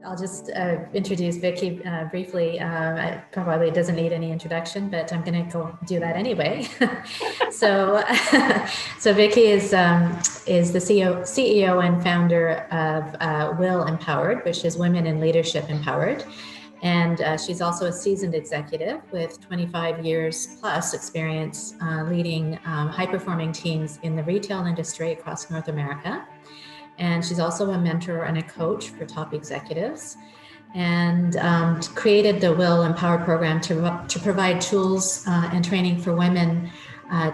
I'll just introduce Vicki briefly. Probably doesn't need any introduction, but I'm going to go do that anyway. So, so Vicki is the CEO and founder of WIL Empowered, which is Women in Leadership Empowered. And she's also a seasoned executive with 25 years plus experience leading high-performing teams in the retail industry across North America. And she's also a mentor and a coach for top executives, and created the WIL Empowered program to provide tools and training for women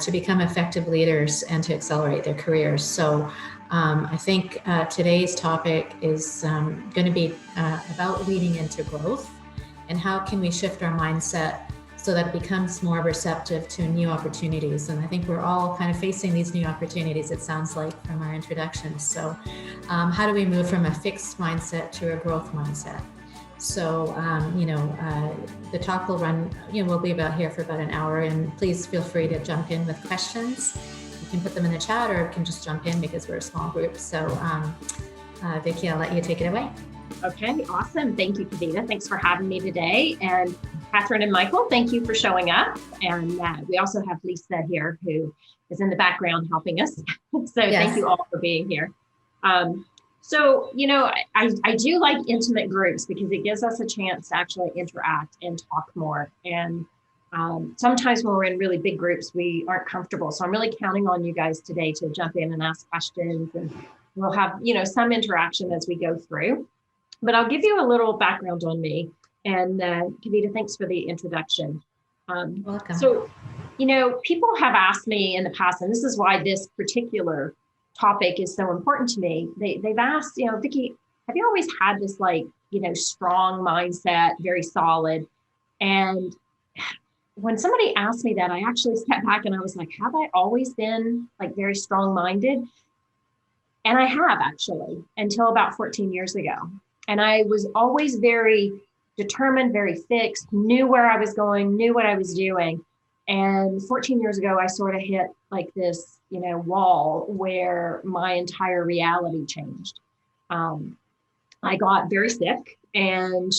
to become effective leaders and to accelerate their careers. So I think today's topic is going to be about leading into growth and how can we shift our mindset so that it becomes more receptive to new opportunities. And I think we're all kind of facing these new opportunities, it sounds like, from our introduction. So how do we move from a fixed mindset to a growth mindset? So, the talk will run, we'll be about here for about an hour, and please feel free to jump in with questions. You can put them in the chat, or you can just jump in because we're a small group. So Vicki, I'll let you take it away. Okay, awesome. Thank you, Kavita. Thanks for having me today. And Catherine and Michael, thank you for showing up. And we also have Lisa here who is in the background helping us. So yes. Thank you all for being here. So, I do like intimate groups because it gives us a chance to actually interact and talk more. And sometimes when we're in really big groups, we aren't comfortable. So I'm really counting on you guys today to jump in and ask questions, and we'll have, some interaction as we go through. But I'll give you a little background on me. And Kavita, thanks for the introduction. Welcome. So, people have asked me in the past, and this is why this particular topic is so important to me. They've asked, Vicki, have you always had this strong mindset, very solid? And when somebody asked me that, I actually stepped back and I was like, have I always been very strong-minded? And I have actually, until about 14 years ago. And I was always very determined, very fixed, knew where I was going, knew what I was doing. And 14 years ago, I sort of hit this, wall where my entire reality changed. I got very sick. And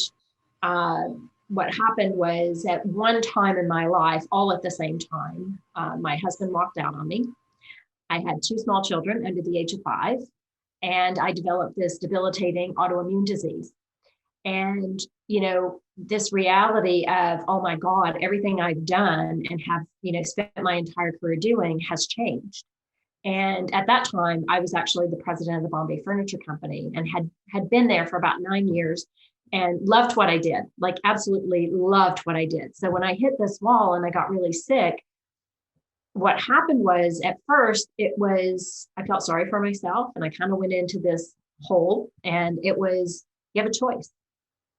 what happened was at one time in my life, all at the same time, my husband walked out on me. I had 2 small children under the age of 5. And I developed this debilitating autoimmune disease. And, this reality of, oh my God, everything I've done and have, spent my entire career doing has changed. And at that time, I was actually the president of the Bombay Furniture Company and had been there for about 9 years and loved what I did, absolutely loved what I did. So when I hit this wall and I got really sick, what happened was at first I felt sorry for myself and I kind of went into this hole, and it was, you have a choice.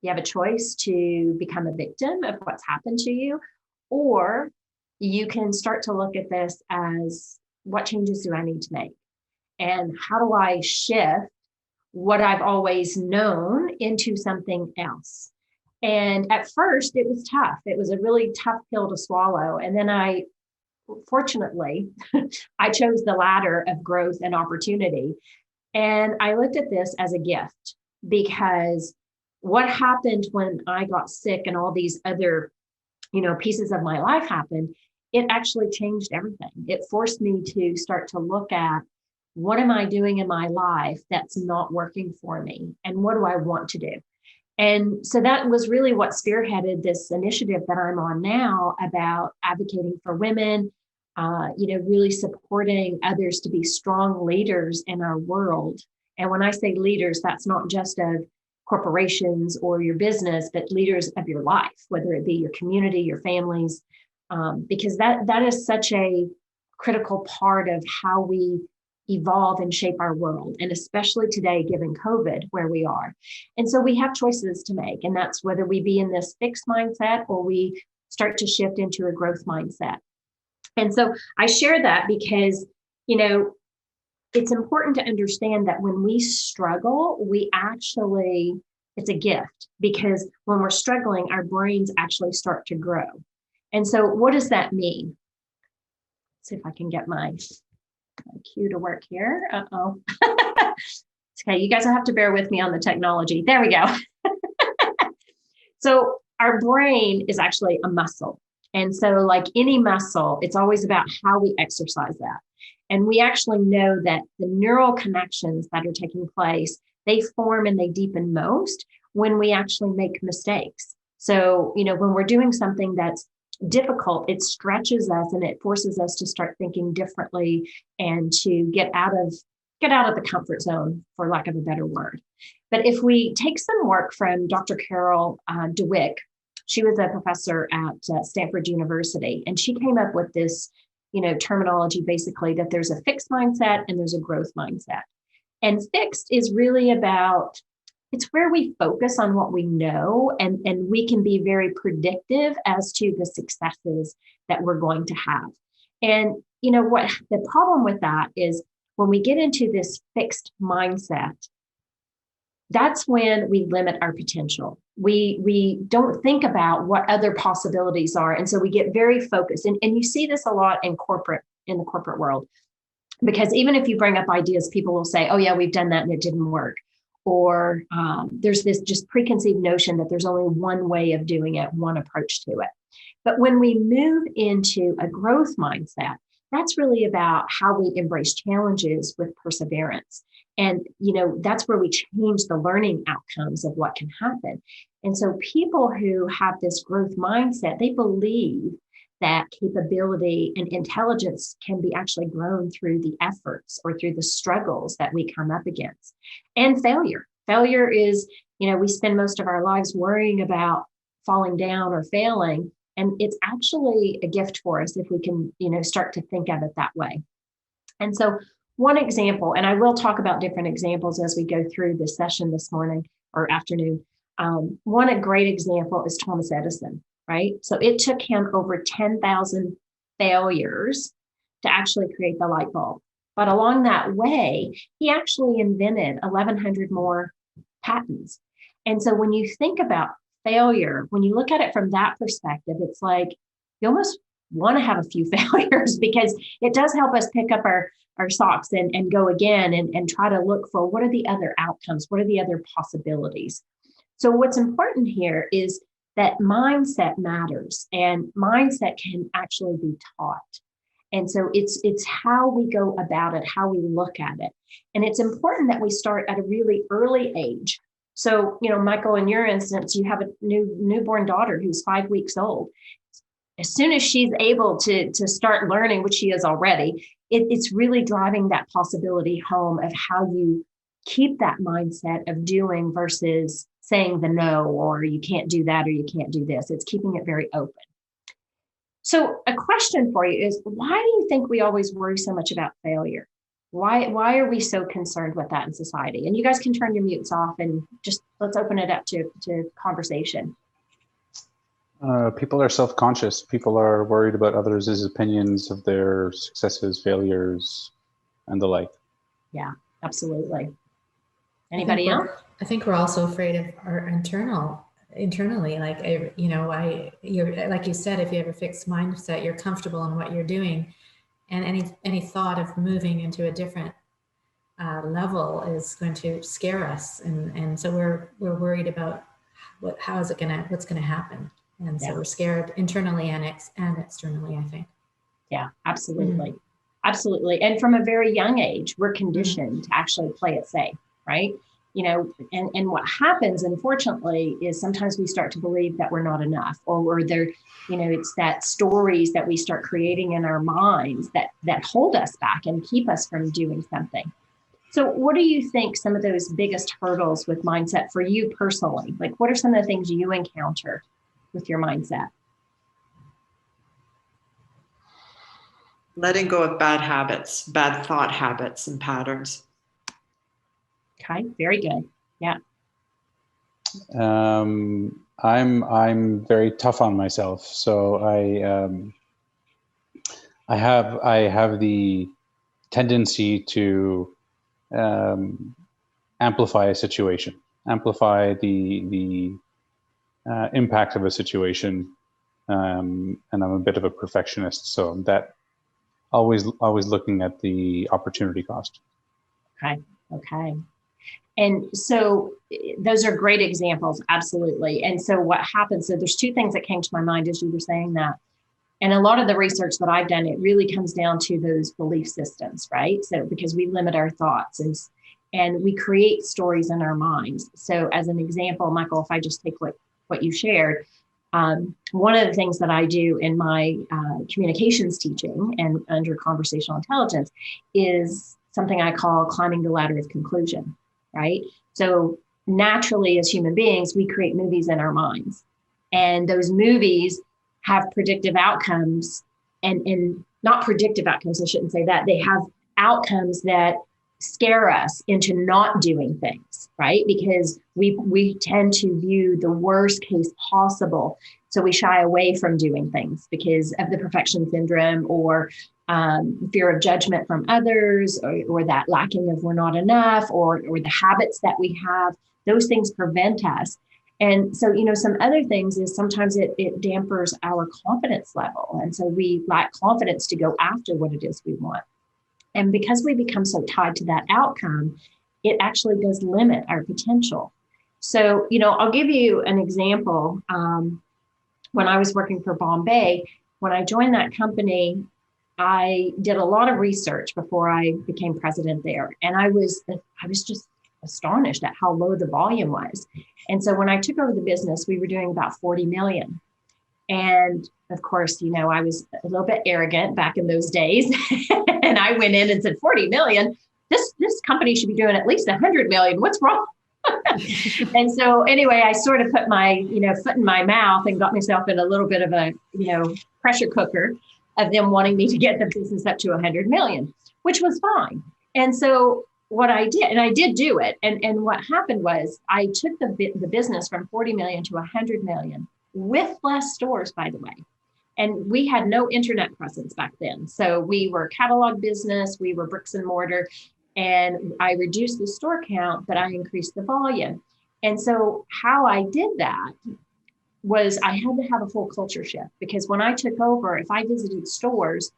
You have a choice to become a victim of what's happened to you, or you can start to look at this as, what changes do I need to make? And how do I shift what I've always known into something else? And at first it was tough. It was a really tough pill to swallow. And then fortunately, I chose the ladder of growth and opportunity. And I looked at this as a gift, because what happened when I got sick and all these other, pieces of my life happened, it actually changed everything. It forced me to start to look at, what am I doing in my life that's not working for me? And what do I want to do? And so that was really what spearheaded this initiative that I'm on now about advocating for women, really supporting others to be strong leaders in our world. And when I say leaders, that's not just of corporations or your business, but leaders of your life, whether it be your community, your families, because that is such a critical part of how we evolve and shape our world, and especially today, given COVID, where we are. And so we have choices to make, and that's whether we be in this fixed mindset or we start to shift into a growth mindset. And so I share that because, it's important to understand that when we struggle, it's a gift, because when we're struggling, our brains actually start to grow. And so what does that mean? Let's see if I can get my cue to work here. Uh-oh. Okay, you guys will have to bear with me on the technology. There we go. So our brain is actually a muscle. And so like any muscle, it's always about how we exercise that. And we actually know that the neural connections that are taking place, they form and they deepen most when we actually make mistakes. So, when we're doing something that's difficult, it stretches us and it forces us to start thinking differently and to get out of the comfort zone, for lack of a better word. But if we take some work from Dr. Carol Dweck, she was a professor at Stanford University, and she came up with this, terminology basically that there's a fixed mindset and there's a growth mindset. And fixed is really about, it's where we focus on what we know, and we can be very predictive as to the successes that we're going to have. And what the problem with that is, when we get into this fixed mindset, that's when we limit our potential. We don't think about what other possibilities are. And so we get very focused. And you see this a lot in the corporate world, because even if you bring up ideas, people will say, oh yeah, we've done that and it didn't work. Or there's this just preconceived notion that there's only one way of doing it, one approach to it. But when we move into a growth mindset, that's really about how we embrace challenges with perseverance. And, that's where we change the learning outcomes of what can happen. And so people who have this growth mindset, they believe that capability and intelligence can be actually grown through the efforts or through the struggles that we come up against. And failure. Failure is, we spend most of our lives worrying about falling down or failing. And it's actually a gift for us if we can, start to think of it that way. And so one example, and I will talk about different examples as we go through this session this morning or afternoon. One great example is Thomas Edison, right? So it took him over 10,000 failures to actually create the light bulb. But along that way, he actually invented 1,100 more patents. And so when you think about failure, when you look at it from that perspective, it's like you almost want to have a few failures, because it does help us pick up our socks and go again and try to look for what are the other outcomes, what are the other possibilities. So what's important here is that mindset matters, and mindset can actually be taught. And so it's how we go about it, how we look at it. And it's important that we start at a really early age. So, Michael, in your instance, you have a newborn daughter who's 5 weeks old. As soon as she's able to start learning, which she is already, it's really driving that possibility home of how you keep that mindset of doing versus saying the no, or you can't do that, or you can't do this. It's keeping it very open. So a question for you is, why do you think we always worry so much about failure? Why are we so concerned with that in society? And you guys can turn your mutes off and just let's open it up to conversation. People are self-conscious. People are worried about others' opinions of their successes, failures, and the like. Yeah, absolutely. Anybody else? I think we're also afraid of our internally, like, you're, like you said, if you have a fixed mindset, you're comfortable in what you're doing, and any thought of moving into a different level is going to scare us, and so we're worried about what's going to happen, and so we're scared internally and externally, I think. Yeah, absolutely. Mm-hmm. Absolutely. And from a very young age, we're conditioned to actually play it safe, right? And what happens, unfortunately, is sometimes we start to believe that we're not enough, or we're there, it's that stories that we start creating in our minds that hold us back and keep us from doing something. So what do you think some of those biggest hurdles with mindset for you personally? Like, what are some of the things you encounter with your mindset? Letting go of bad habits, bad thought habits and patterns. Okay, very good. Yeah. I'm very tough on myself, so I have the tendency to amplify a situation, amplify the impact of a situation, and I'm a bit of a perfectionist, so that always looking at the opportunity cost. Okay. And so those are great examples, absolutely. And so what happens, so there's two things that came to my mind as you were saying that. And a lot of the research that I've done, it really comes down to those belief systems, right? So because we limit our thoughts and we create stories in our minds. So as an example, Michael, if I just take what you shared, one of the things that I do in my communications teaching and under conversational intelligence is something I call climbing the ladder of conclusion, right? So naturally, as human beings, we create movies in our minds. And those movies have predictive outcomes and not predictive outcomes, I shouldn't say that. They have outcomes that scare us into not doing things, right? Because we tend to view the worst case possible. So we shy away from doing things because of the perfection syndrome or fear of judgment from others or that lacking of we're not enough or the habits that we have. Those things prevent us. And so, some other things is sometimes it dampers our confidence level. And so we lack confidence to go after what it is we want. And because we become so tied to that outcome, it actually does limit our potential. So, I'll give you an example. When I was working for Bombay, when I joined that company, I did a lot of research before I became president there. And I was just astonished at how low the volume was. And so when I took over the business, we were doing about 40 million. And of course, I was a little bit arrogant back in those days. And I went in and said, 40 million, this company should be doing at least 100 million. What's wrong? And so anyway, I sort of put my, foot in my mouth and got myself in a little bit of a, pressure cooker of them wanting me to get the business up to 100 million, which was fine. And so what I did, and I did do it. And what happened was I took the business from 40 million to 100 million with less stores, by the way. And we had no internet presence back then. So we were a catalog business, we were bricks and mortar, and I reduced the store count, but I increased the volume. And so how I did that was I had to have a full culture shift because when I took over, if I visited stores,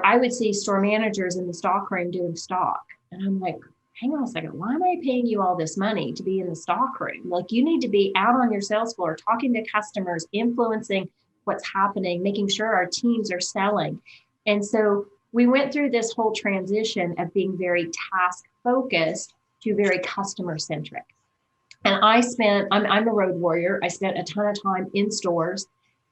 I would see store managers in the stock room doing stock. And I'm like, hang on a second, why am I paying you all this money to be in the stock room? Like you need to be out on your sales floor, talking to customers, influencing what's happening, making sure our teams are selling. And so we went through this whole transition of being very task focused to very customer centric. And I'm a road warrior. I spent a ton of time in stores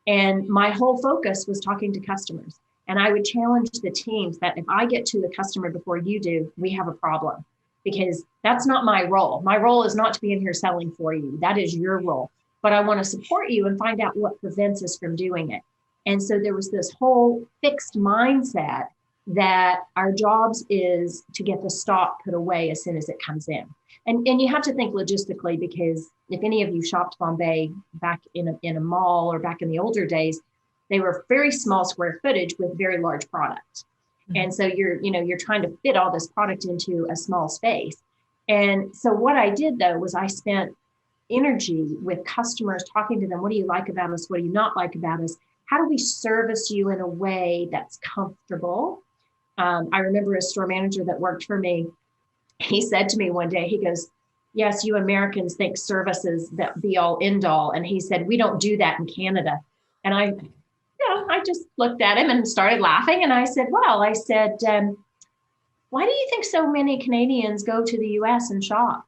and my whole focus was talking to customers. And I would challenge the teams that if I get to the customer before you do, we have a problem because that's not my role. My role is not to be in here selling for you. That is your role. But I want to support you and find out what prevents us from doing it. And so there was this whole fixed mindset that our jobs is to get the stock put away as soon as it comes in. And you have to think logistically, because if any of you shopped Bombay back in a mall or back in the older days, they were very small square footage with very large product. Mm-hmm. And so you're trying to fit all this product into a small space. And so what I did though, was I spent energy with customers, talking to them. What do you like about us? What do you not like about us? How do we service you in a way that's comfortable? I remember a store manager that worked for me. He said to me one day, he goes, yes, you Americans think service is the be all end all. And he said, we don't do that in Canada. And I just looked at him and started laughing. And I said, why do you think so many Canadians go to the US and shop?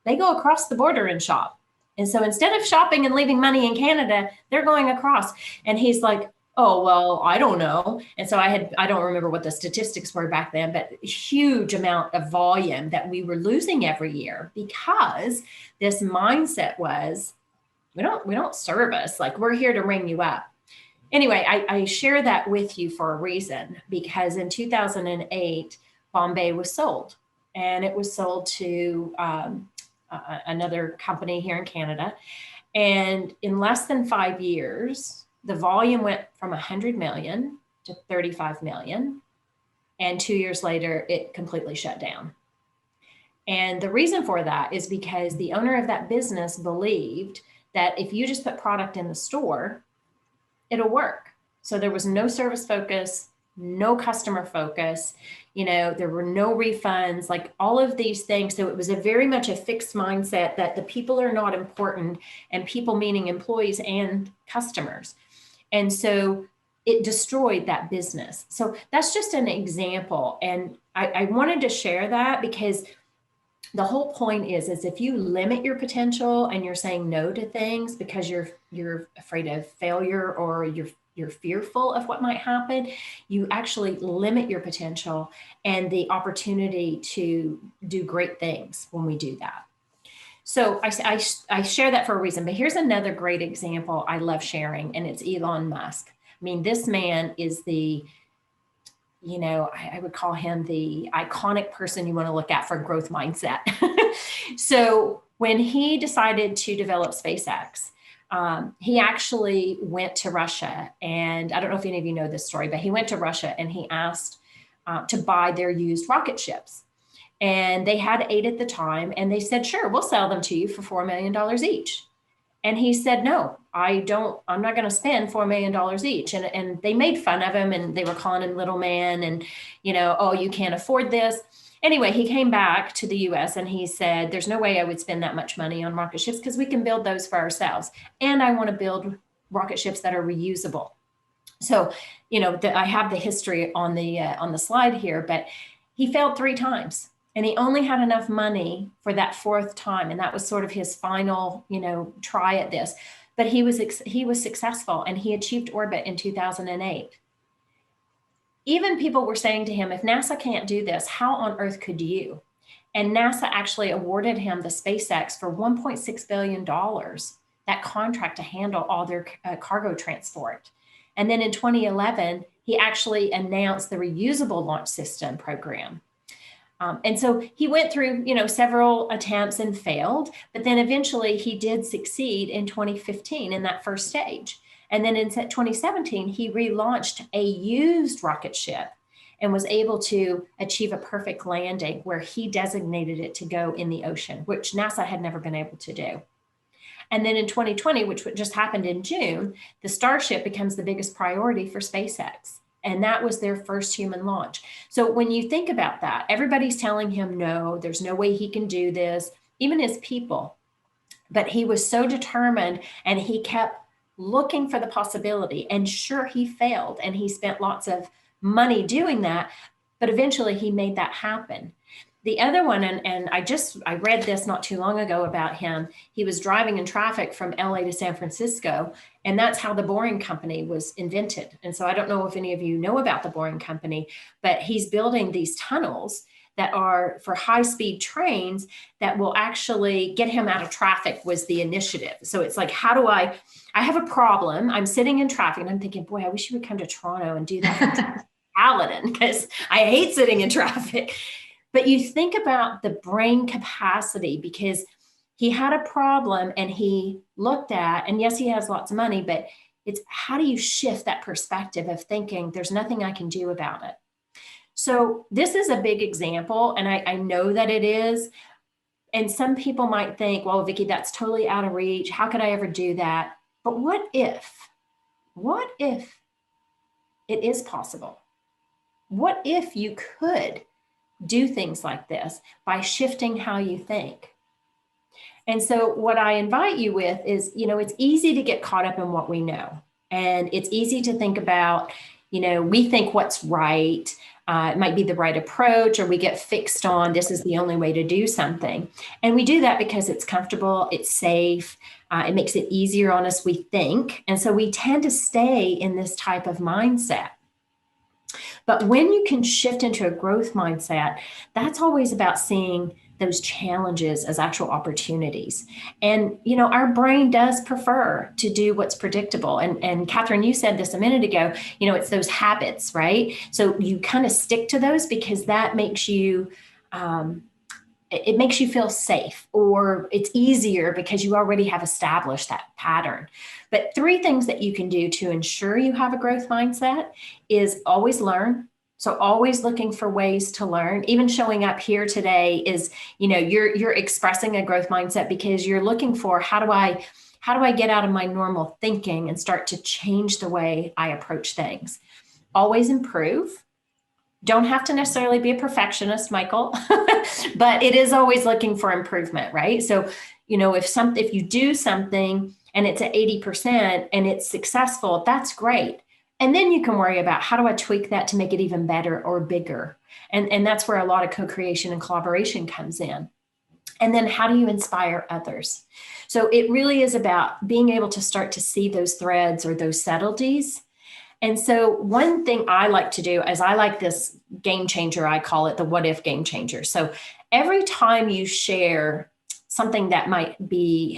They go across the border and shop. And so instead of shopping and leaving money in Canada, they're going across. And he's like, oh, well, I don't know. And so I don't remember what the statistics were back then, but a huge amount of volume that we were losing every year because this mindset was, we don't service, like we're here to ring you up. Anyway, I share that with you for a reason, because in 2008, Bombay was sold, and it was sold to another company here in Canada. And in less than 5 years, the volume went from 100 million to 35 million. And 2 years later, it completely shut down. And the reason for that is because the owner of that business believed that if you just put product in the store, it'll work. So there was no service focus. no customer focus, there were no refunds, like all of these things. So it was a very much a fixed mindset that the people are not important, and people meaning employees and customers. And so it destroyed that business. So that's just an example. And I wanted to share that because the whole point is if you limit your potential and you're saying no to things because you're afraid of failure, or you're fearful of what might happen, you actually limit your potential and the opportunity to do great things when we do that. So I share that for a reason, but here's another great example I love sharing, and it's Elon Musk. I mean, this man is I would call him the iconic person you want to look at for growth mindset. So when he decided to develop SpaceX, he actually went to Russia, and I don't know if any of you know this story, but he went to Russia and he asked to buy their used rocket ships. And they had 8 at the time, and they said, sure, we'll sell them to you for $4 million each. And he said, no, I'm not going to spend $4 million each. And they made fun of him, and they were calling him little man, and, oh, you can't afford this. Anyway, he came back to the US and he said, there's no way I would spend that much money on rocket ships because we can build those for ourselves. And I want to build rocket ships that are reusable. So, I have the history on the slide here, but he failed 3 times. And he only had enough money for that 4th time. And that was sort of his final, try at this. But he was successful, and he achieved orbit in 2008. Even people were saying to him, if NASA can't do this, how on earth could you? And NASA actually awarded him the SpaceX for $1.6 billion, that contract to handle all their cargo transport. And then in 2011, he actually announced the reusable launch system program. And so he went through, several attempts and failed, but then eventually he did succeed in 2015 in that first stage. And then in 2017, he relaunched a used rocket ship and was able to achieve a perfect landing where he designated it to go in the ocean, which NASA had never been able to do. And then in 2020, which just happened in June, the Starship becomes the biggest priority for SpaceX. And that was their first human launch. So when you think about that, everybody's telling him, no, there's no way he can do this, even his people. But he was so determined, and he kept looking for the possibility. And sure, he failed, and he spent lots of money doing that. But eventually he made that happen. The other one, and I read this not too long ago about him. He was driving in traffic from LA to San Francisco, and that's how the Boring Company was invented. And so I don't know if any of you know about the Boring Company, but he's building these tunnels that are for high-speed trains that will actually get him out of traffic was the initiative. So it's like, how do I have a problem. I'm sitting in traffic and I'm thinking, boy, I wish you would come to Toronto and do that Paladin, because I hate sitting in traffic. But you think about the brain capacity, because he had a problem and he looked at, and yes, he has lots of money, but it's how do you shift that perspective of thinking there's nothing I can do about it? So this is a big example, and I know that it is. And some people might think, well, Vicki, that's totally out of reach. How could I ever do that? But what if it is possible? What if you could do things like this by shifting how you think? And so what I invite you with is, it's easy to get caught up in what we know. And it's easy to think about, we think what's right. It might be the right approach, or we get fixed on this is the only way to do something. And we do that because it's comfortable, it's safe, it makes it easier on us, we think. And so we tend to stay in this type of mindset. But when you can shift into a growth mindset, that's always about seeing those challenges as actual opportunities. And, our brain does prefer to do what's predictable. And Catherine, you said this a minute ago, it's those habits, right? So you kind of stick to those because that makes you, it makes you feel safe, or it's easier because you already have established that pattern. But 3 things that you can do to ensure you have a growth mindset is always learn. So always looking for ways to learn. Even showing up here today is, you're expressing a growth mindset because you're looking for how do I get out of my normal thinking and start to change the way I approach things. always improve. Don't have to necessarily be a perfectionist, Michael, but it is always looking for improvement, right? So, if you do something and it's at 80% and it's successful, that's great. And then you can worry about, how do I tweak that to make it even better or bigger? And that's where a lot of co-creation and collaboration comes in. And then how do you inspire others? So it really is about being able to start to see those threads or those subtleties. And so one thing I like to do is I like this game changer. I call it the what if game changer. So every time you share something that might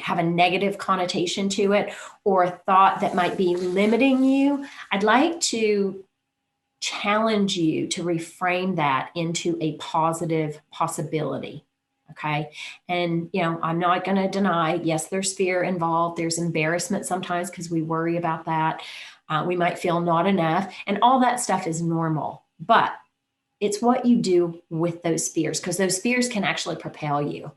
have a negative connotation to it, or a thought that might be limiting you, I'd like to challenge you to reframe that into a positive possibility. Okay. And, I'm not going to deny, yes, there's fear involved. There's embarrassment sometimes because we worry about that. We might feel not enough, and all that stuff is normal, but it's what you do with those fears, because those fears can actually propel you.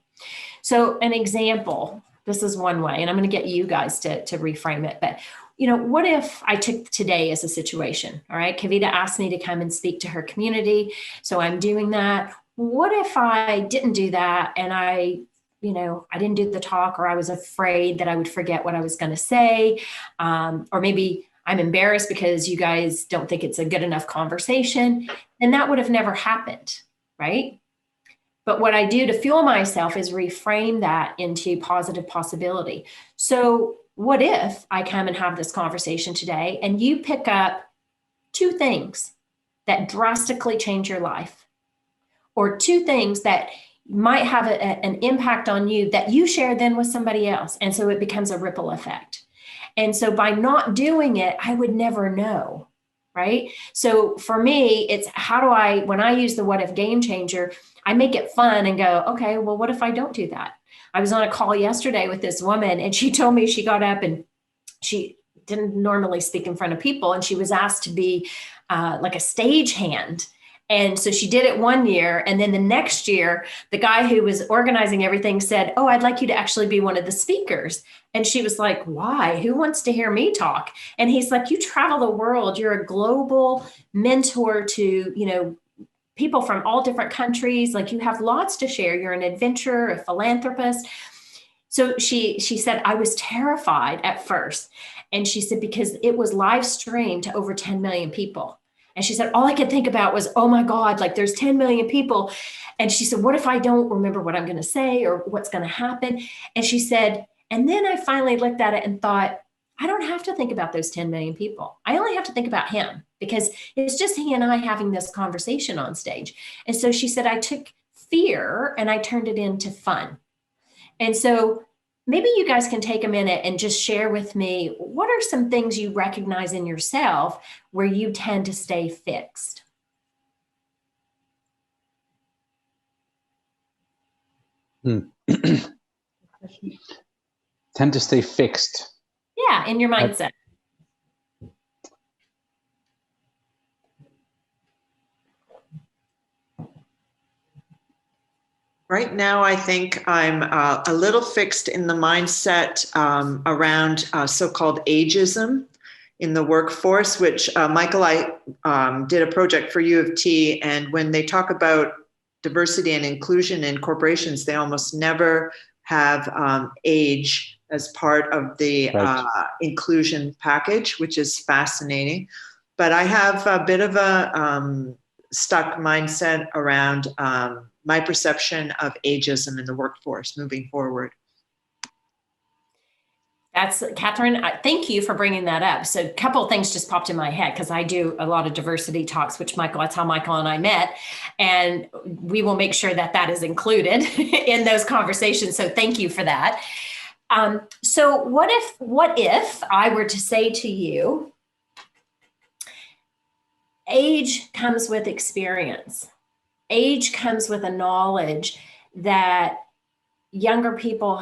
So an example, this is one way, and I'm going to get you guys to reframe it. But, what if I took today as a situation? All right. Kavita asked me to come and speak to her community. So I'm doing that. What if I didn't do that and I didn't do the talk, or I was afraid that I would forget what I was going to say, or maybe I'm embarrassed because you guys don't think it's a good enough conversation, and that would have never happened, right? But what I do to fuel myself is reframe that into positive possibility. So what if I come and have this conversation today and you pick up 2 things that drastically change your life, or 2 things that might have an impact on you that you share then with somebody else. And so it becomes a ripple effect. And so by not doing it, I would never know, right? So for me, it's when I use the what if game changer, I make it fun and go, okay, well, what if I don't do that? I was on a call yesterday with this woman, and she told me she got up and she didn't normally speak in front of people, and she was asked to be like a stagehand. And so she did it one year. And then the next year, the guy who was organizing everything said, oh, I'd like you to actually be one of the speakers. And she was like, why? Who wants to hear me talk? And he's like, you travel the world. You're a global mentor to, people from all different countries. Like, you have lots to share. You're an adventurer, a philanthropist. So she said, I was terrified at first. And she said, because it was live streamed to over 10 million people. And she said, all I could think about was, oh my God, like there's 10 million people. And she said, what if I don't remember what I'm going to say or what's going to happen? And she said, and then I finally looked at it and thought, I don't have to think about those 10 million people. I only have to think about him, because it's just he and I having this conversation on stage. And so she said, I took fear and I turned it into fun. And so maybe you guys can take a minute and just share with me, what are some things you recognize in yourself where you tend to stay fixed? Tend to stay fixed. Yeah, in your mindset. Right now, I think I'm a little fixed in the mindset around so-called ageism in the workforce, which Michael, I did a project for U of T, and when they talk about diversity and inclusion in corporations, they almost never have age as part of the inclusion package, which is fascinating. But I have a bit of a stuck mindset around my perception of ageism in the workforce moving forward. That's Catherine. Thank you for bringing that up. So a couple of things just popped in my head, because I do a lot of diversity talks, which that's how Michael and I met. And we will make sure that that is included in those conversations. So thank you for that. So what if I were to say to you, age comes with experience. Age comes with a knowledge that younger people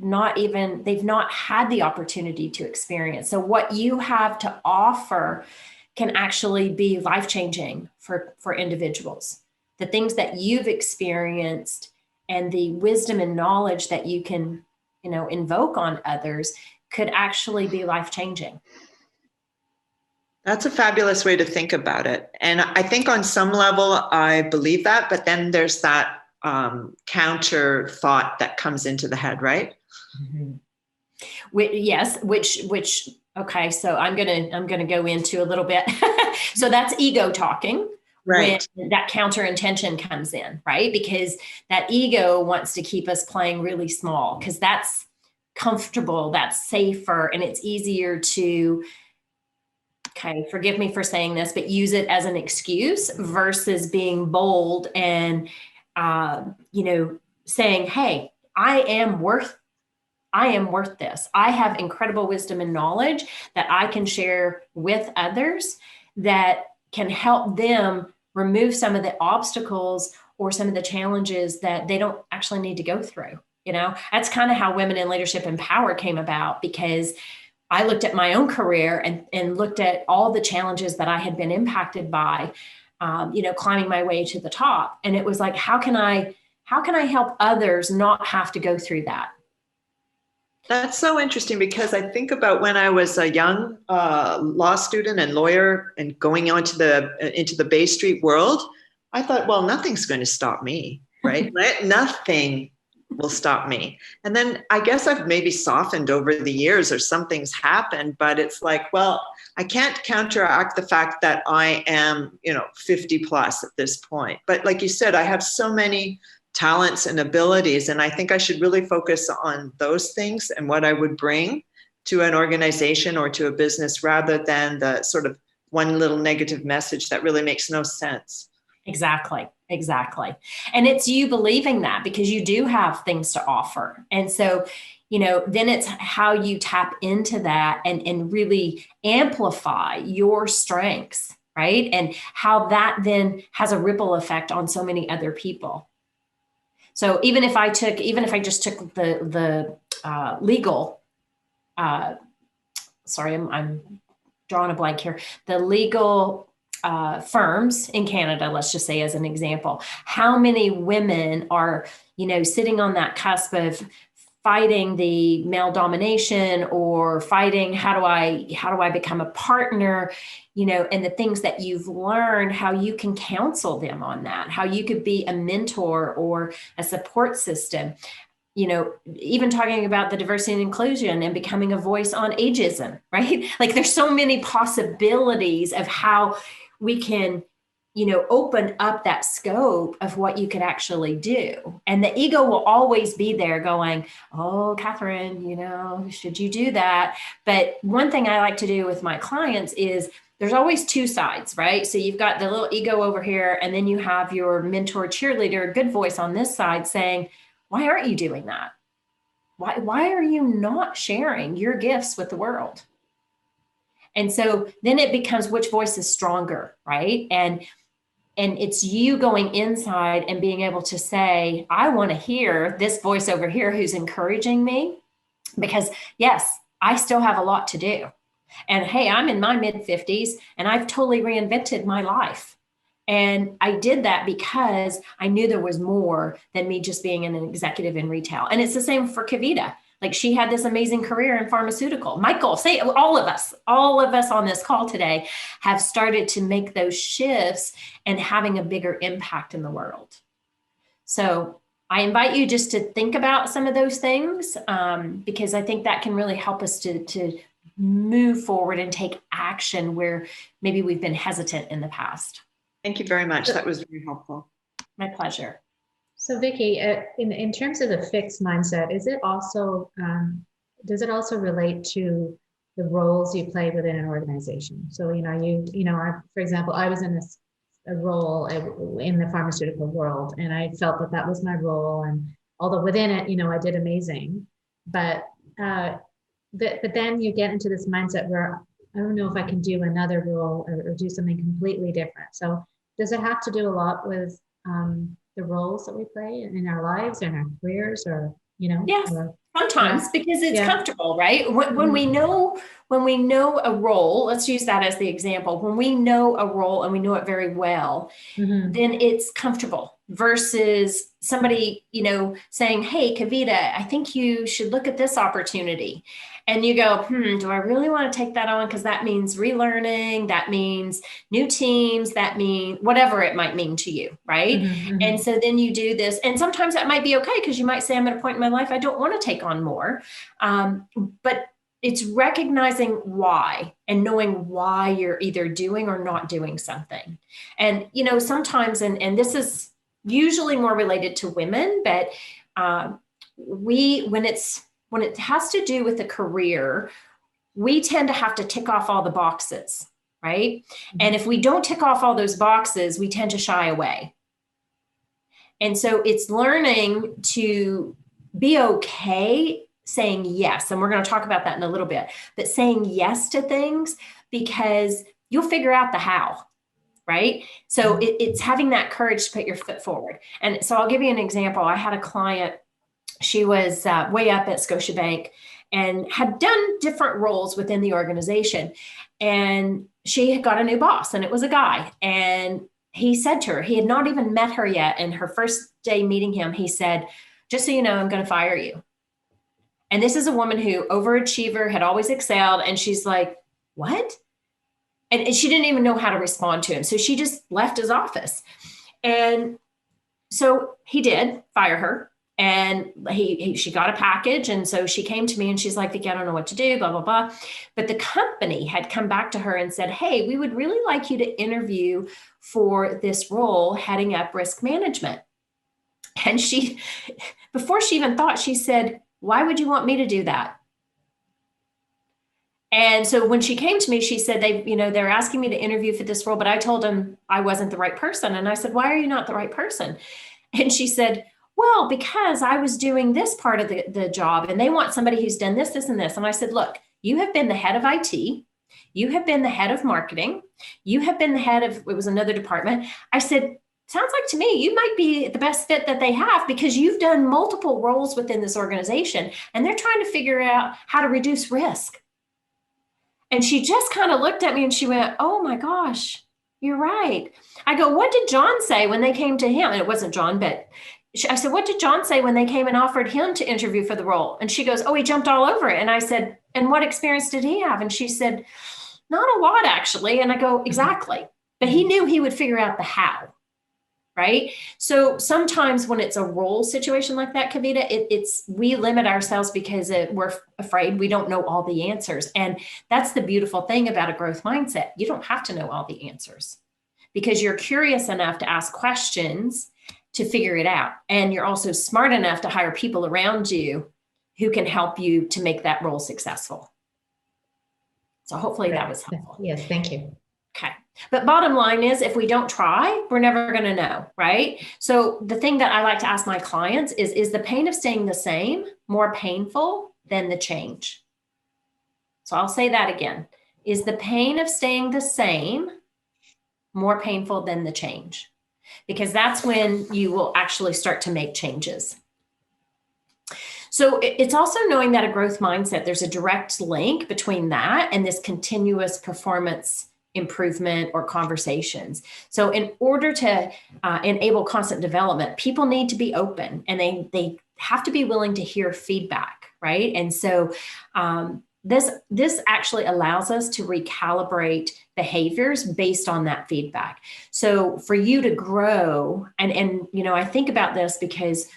they've not had the opportunity to experience. So what you have to offer can actually be life-changing for individuals. The things that you've experienced and the wisdom and knowledge that you can, invoke on others could actually be life-changing. That's a fabulous way to think about it. And I think on some level, I believe that, but then there's that counter thought that comes into the head, right? Mm-hmm. Yes, which okay, so I'm gonna go into a little bit. So that's ego talking, right? When that counter intention comes in, right? Because that ego wants to keep us playing really small because that's comfortable, that's safer, and it's easier to, okay, forgive me for saying this, but use it as an excuse versus being bold and saying, hey, I am worth this. I have incredible wisdom and knowledge that I can share with others that can help them remove some of the obstacles or some of the challenges that they don't actually need to go through. That's kind of how Women in Leadership Empowered came about, because I looked at my own career and looked at all the challenges that I had been impacted by, climbing my way to the top. And it was like, how can I help others not have to go through that? That's so interesting, because I think about when I was a young law student and lawyer and going on into the Bay Street world, I thought, well, nothing's going to stop me, right? Nothing will stop me. And then I guess I've maybe softened over the years, or something's happened, but it's like, well, I can't counteract the fact that I am, 50 plus at this point. But like you said, I have so many talents and abilities, and I think I should really focus on those things and what I would bring to an organization or to a business, rather than the sort of one little negative message that really makes no sense. Exactly. And it's you believing that, because you do have things to offer. And so, then it's how you tap into that and really amplify your strengths, right? And how that then has a ripple effect on so many other people. So even if I just took the legal, sorry, I'm drawing a blank here, the legal firms in Canada, let's just say as an example, how many women are, sitting on that cusp of fighting the male domination, or fighting how do I become a partner, and the things that you've learned, how you can counsel them on that, how you could be a mentor or a support system, even talking about the diversity and inclusion and becoming a voice on ageism, right? Like there's so many possibilities of how we can, open up that scope of what you could actually do. And the ego will always be there going, oh, Catherine, should you do that? But one thing I like to do with my clients is there's always two sides, right? So you've got the little ego over here, and then you have your mentor, cheerleader, good voice on this side saying, why aren't you doing that? Why are you not sharing your gifts with the world? And so then it becomes which voice is stronger, right? And it's you going inside and being able to say, I want to hear this voice over here who's encouraging me, because yes, I still have a lot to do. And hey, I'm in my mid-50s and I've totally reinvented my life. And I did that because I knew there was more than me just being an executive in retail. And it's the same for Kavita. Like she had this amazing career in pharmaceutical. Michael, say all of us on this call today have started to make those shifts and having a bigger impact in the world. So I invite you just to think about some of those things, because I think that can really help us to move forward and take action where maybe we've been hesitant in the past. Thank you very much. That was very helpful. My pleasure. So Vicki, in terms of the fixed mindset, is it also, does it also relate to the roles you play within an organization? So, for example, I was in a role in the pharmaceutical world, and I felt that was my role. And although within it, I did amazing, but then you get into this mindset where I don't know if I can do another role or do something completely different. So does it have to do a lot with the roles that we play in our lives and our careers, or Yes, sometimes, because it's comfortable, right? When we know a role, let's use that as the example. When we know a role and we know it very well, then it's comfortable versus somebody, saying, hey, Kavita, I think you should look at this opportunity. And you go, do I really want to take that on? Because that means relearning, that means new teams, that means whatever it might mean to you, right? And so then you do this. And sometimes that might be okay, because you might say, I'm at a point in my life, I don't want to take on more. But it's recognizing why and knowing why you're either doing or not doing something. And, sometimes, and this is usually more related to women, but when it has to do with a career, we tend to have to tick off all the boxes, right? And if we don't tick off all those boxes, we tend to shy away. And so it's learning to be okay saying yes. And we're going to talk about that in a little bit, but saying yes to things, because you'll figure out the how, right? So it's having that courage to put your foot forward. And so I'll give you an example. I had a client. She was way up at Scotiabank and had done different roles within the organization. And she had got a new boss, and it was a guy. And he said to her, he had not even met her yet. And her first day meeting him, he said, just so you know, I'm going to fire you. And this is a woman who overachiever, had always excelled. And she's like, what? And she didn't even know how to respond to him. So she just left his office. And so he did fire her. And she got a package. And so she came to me and she's like, Vicki, I don't know what to do, blah, blah, blah. But the company had come back to her and said, hey, we would really like you to interview for this role heading up risk management. And she, before she even thought, she said, why would you want me to do that? And so when she came to me, she said, they're asking me to interview for this role, but I told them I wasn't the right person. And I said, why are you not the right person? And she said, well, because I was doing this part of the job and they want somebody who's done this, this, and this. And I said, look, you have been the head of IT. You have been the head of marketing. You have been the head of, it was another department. I said, sounds like to me, you might be the best fit that they have, because you've done multiple roles within this organization and they're trying to figure out how to reduce risk. And she just kind of looked at me and she went, oh my gosh, you're right. I go, what did John say when they came to him? And it wasn't John, but I said, what did John say when they came and offered him to interview for the role? And she goes, oh, he jumped all over it. And I said, and what experience did he have? And she said, not a lot, actually. And I go, exactly. But he knew he would figure out the how, right? So sometimes when it's a role situation like that, Kavita, we limit ourselves because we're afraid we don't know all the answers. And that's the beautiful thing about a growth mindset. You don't have to know all the answers, because you're curious enough to ask questions to figure it out. And you're also smart enough to hire people around you who can help you to make that role successful. So hopefully that was helpful. Yes, thank you. Okay. But bottom line is, if we don't try, we're never going to know, right? So the thing that I like to ask my clients is the pain of staying the same more painful than the change? So I'll say that again. Is the pain of staying the same more painful than the change? Because that's when you will actually start to make changes. So it's also knowing that a growth mindset, there's a direct link between that and this continuous performance improvement or conversations. So in order to enable constant development, people need to be open and they have to be willing to hear feedback, right? And so this actually allows us to recalibrate behaviors based on that feedback. So for you to grow, and I think about this because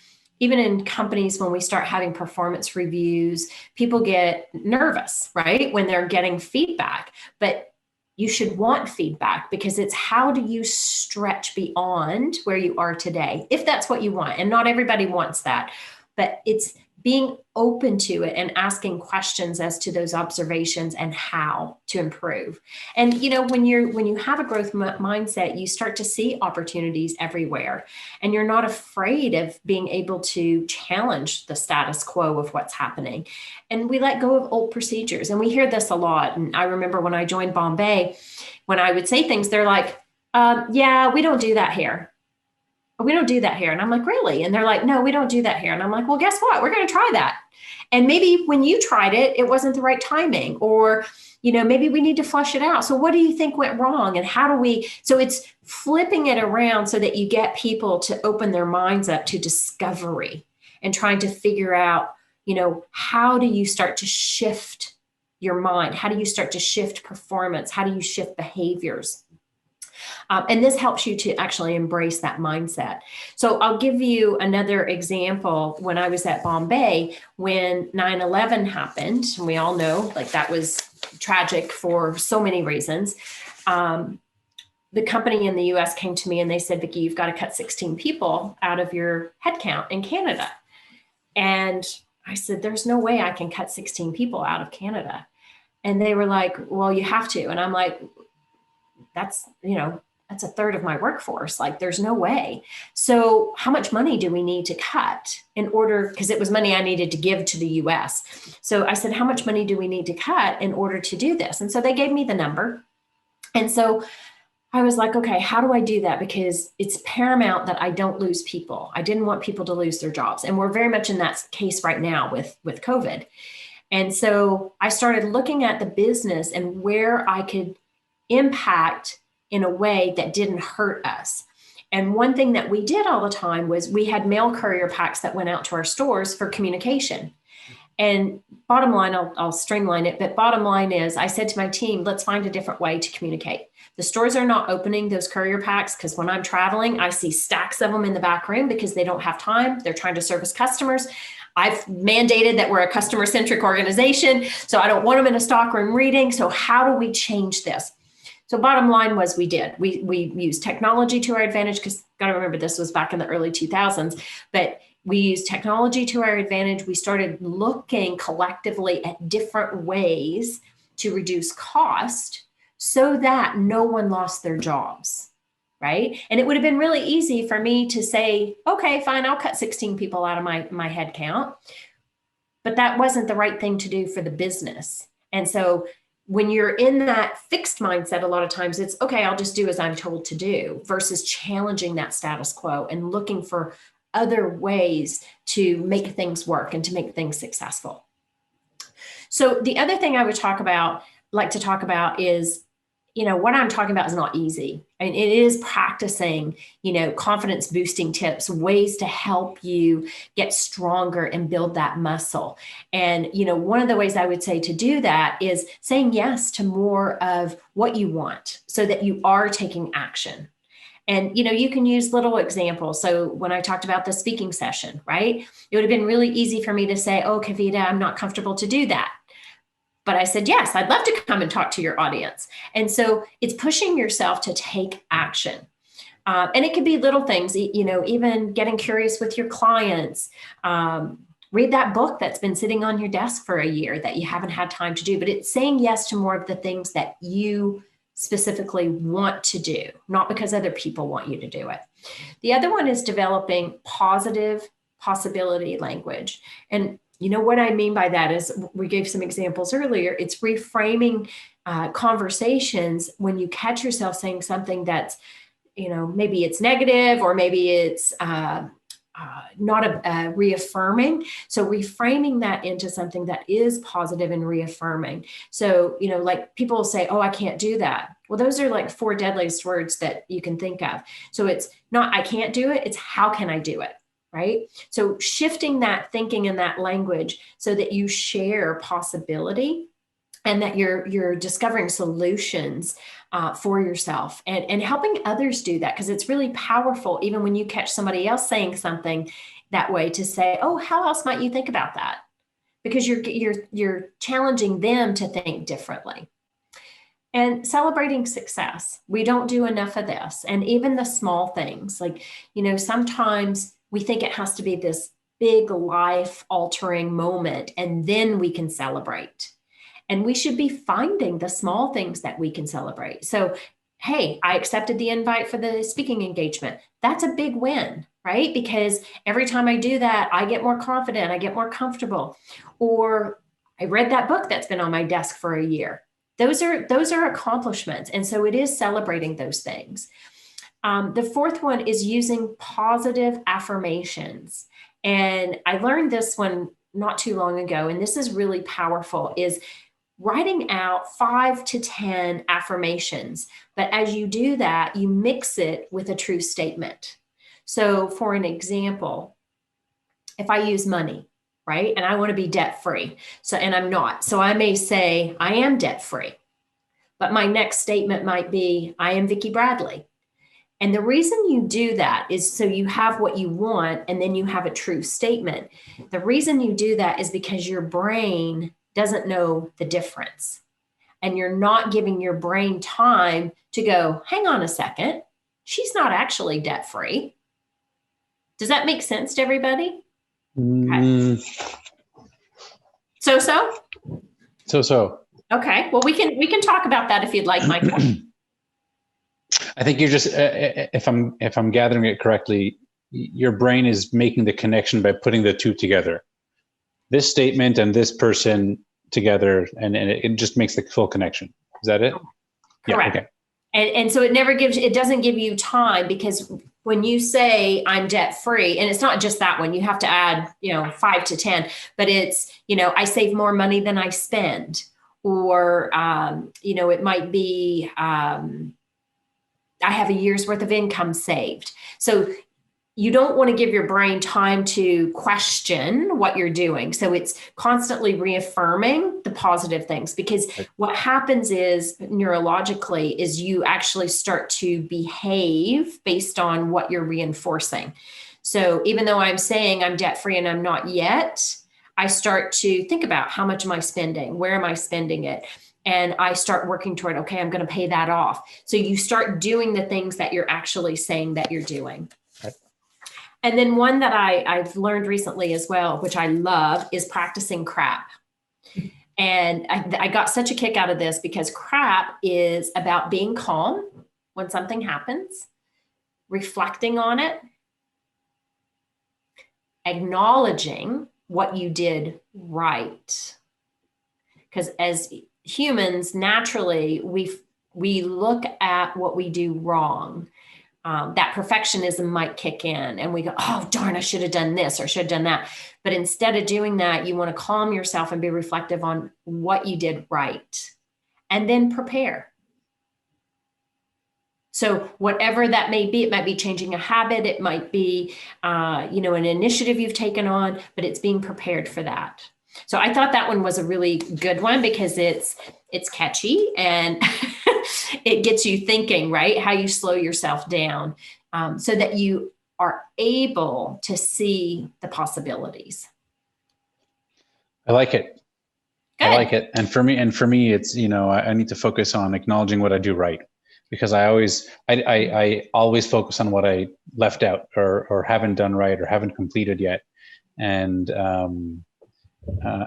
even in companies, when we start having performance reviews, people get nervous, right? When they're getting feedback, but you should want feedback, because it's how do you stretch beyond where you are today, if that's what you want. And not everybody wants that, but it's being open to it and asking questions as to those observations and how to improve. And, when you have a growth mindset, you start to see opportunities everywhere, and you're not afraid of being able to challenge the status quo of what's happening. And we let go of old procedures. And we hear this a lot. And I remember when I joined Bombay, when I would say things, they're like, yeah, we don't do that here. We don't do that here. And I'm like, really? And they're like, no, we don't do that here. And I'm like, well, guess what? We're going to try that. And maybe when you tried it, it wasn't the right timing, or, maybe we need to flush it out. So what do you think went wrong? And how do we, so it's flipping it around so that you get people to open their minds up to discovery and trying to figure out how do you start to shift your mind? How do you start to shift performance? How do you shift behaviors? And this helps you to actually embrace that mindset. So I'll give you another example. When I was at Bombay, when 9/11 happened, and we all know like that was tragic for so many reasons. The company in the US came to me and they said, Vicki, you've got to cut 16 people out of your headcount in Canada. And I said, there's no way I can cut 16 people out of Canada. And they were like, well, you have to. And I'm like, that's a third of my workforce. Like, there's no way. So how much money do we need to cut in order, because it was money I needed to give to the US. So I said, how much money do we need to cut in order to do this? And so they gave me the number. And so I was like, okay, how do I do that? Because it's paramount that I don't lose people. I didn't want people to lose their jobs. And we're very much in that case right now with COVID. And so I started looking at the business and where I could impact in a way that didn't hurt us. And one thing that we did all the time was we had mail courier packs that went out to our stores for communication. And bottom line, I'll streamline it, but bottom line is I said to my team, let's find a different way to communicate. The stores are not opening those courier packs because when I'm traveling, I see stacks of them in the back room because they don't have time. They're trying to service customers. I've mandated that we're a customer-centric organization, so I don't want them in a stockroom reading. So how do we change this? So bottom line was we did. We used technology to our advantage because got to remember this was back in the early 2000s, but we used technology to our advantage. We started looking collectively at different ways to reduce cost so that no one lost their jobs, right? And it would have been really easy for me to say, okay, fine, I'll cut 16 people out of my head count. But that wasn't the right thing to do for the business. And so when you're in that fixed mindset, a lot of times it's, okay, I'll just do as I'm told to do versus challenging that status quo and looking for other ways to make things work and to make things successful. So the other thing I would like to talk about is, what I'm talking about is not easy. And it is practicing, confidence boosting tips, ways to help you get stronger and build that muscle. And, one of the ways I would say to do that is saying yes to more of what you want so that you are taking action. And, you can use little examples. So when I talked about the speaking session, right, it would have been really easy for me to say, oh, Kavita, I'm not comfortable to do that. But I said, yes, I'd love to come and talk to your audience. And so it's pushing yourself to take action. And it could be little things, even getting curious with your clients. Read that book that's been sitting on your desk for a year that you haven't had time to do. But it's saying yes to more of the things that you specifically want to do, not because other people want you to do it. The other one is developing positive possibility language. And what I mean by that is we gave some examples earlier. It's reframing conversations when you catch yourself saying something that's, maybe it's negative or maybe it's not reaffirming. So reframing that into something that is positive and reaffirming. So, like people will say, oh, I can't do that. Well, those are like 4 deadliest words that you can think of. So it's not, I can't do it. It's how can I do it? Right? So shifting that thinking and that language so that you share possibility and that you're discovering solutions for yourself and helping others do that, because it's really powerful even when you catch somebody else saying something that way to say, oh, how else might you think about that? Because you're challenging them to think differently. And celebrating success. We don't do enough of this. And even the small things, like, sometimes we think it has to be this big life-altering moment, and then we can celebrate. And we should be finding the small things that we can celebrate. So, hey, I accepted the invite for the speaking engagement. That's a big win, right? Because every time I do that, I get more confident, I get more comfortable. Or I read that book that's been on my desk for a year. Those are accomplishments. And so it is celebrating those things. The fourth one is using positive affirmations. And I learned this one not too long ago, and this is really powerful, is writing out 5 to 10 affirmations. But as you do that, you mix it with a true statement. So for an example, if I use money, right? And I want to be debt free. So, and I'm not. So I may say I am debt free, but my next statement might be, I am Vicki Bradley. And the reason you do that is so you have what you want, and then you have a true statement. The reason you do that is because your brain doesn't know the difference. And you're not giving your brain time to go, hang on a second, she's not actually debt free. Does that make sense to everybody? Okay. So? Okay. Well, we can talk about that if you'd like, Michael. I think you're just, if I'm gathering it correctly, your brain is making the connection by putting the two together. This statement and this person together, and it just makes the full connection. Is that it? Correct. Yeah, okay. And so it doesn't give you time, because when you say I'm debt free, and it's not just that one, you have to add, 5 to 10, but it's, I save more money than I spend, or, it might be, I have a year's worth of income saved. So you don't want to give your brain time to question what you're doing. So it's constantly reaffirming the positive things, because what happens is neurologically is you actually start to behave based on what you're reinforcing. So even though I'm saying I'm debt free and I'm not yet, I start to think about, how much am I spending? Where am I spending it? And I start working toward, okay, I'm going to pay that off. So you start doing the things that you're actually saying that you're doing. Right. And then one that I've learned recently as well, which I love, is practicing crap. And I got such a kick out of this, because crap is about being calm when something happens, reflecting on it, acknowledging what you did right. Because as humans, naturally, we look at what we do wrong. That perfectionism might kick in, and we go, oh, darn, I should have done this or should have done that. But instead of doing that, you want to calm yourself and be reflective on what you did right, and then prepare. So whatever that may be, it might be changing a habit. It might be, an initiative you've taken on, but it's being prepared for that. So I thought that one was a really good one, because it's catchy and it gets you thinking, right? How you slow yourself down, so that you are able to see the possibilities. I like it. Good. I like it. And for me, it's, I need to focus on acknowledging what I do right, because I always focus on what I left out or haven't done right or haven't completed yet. And,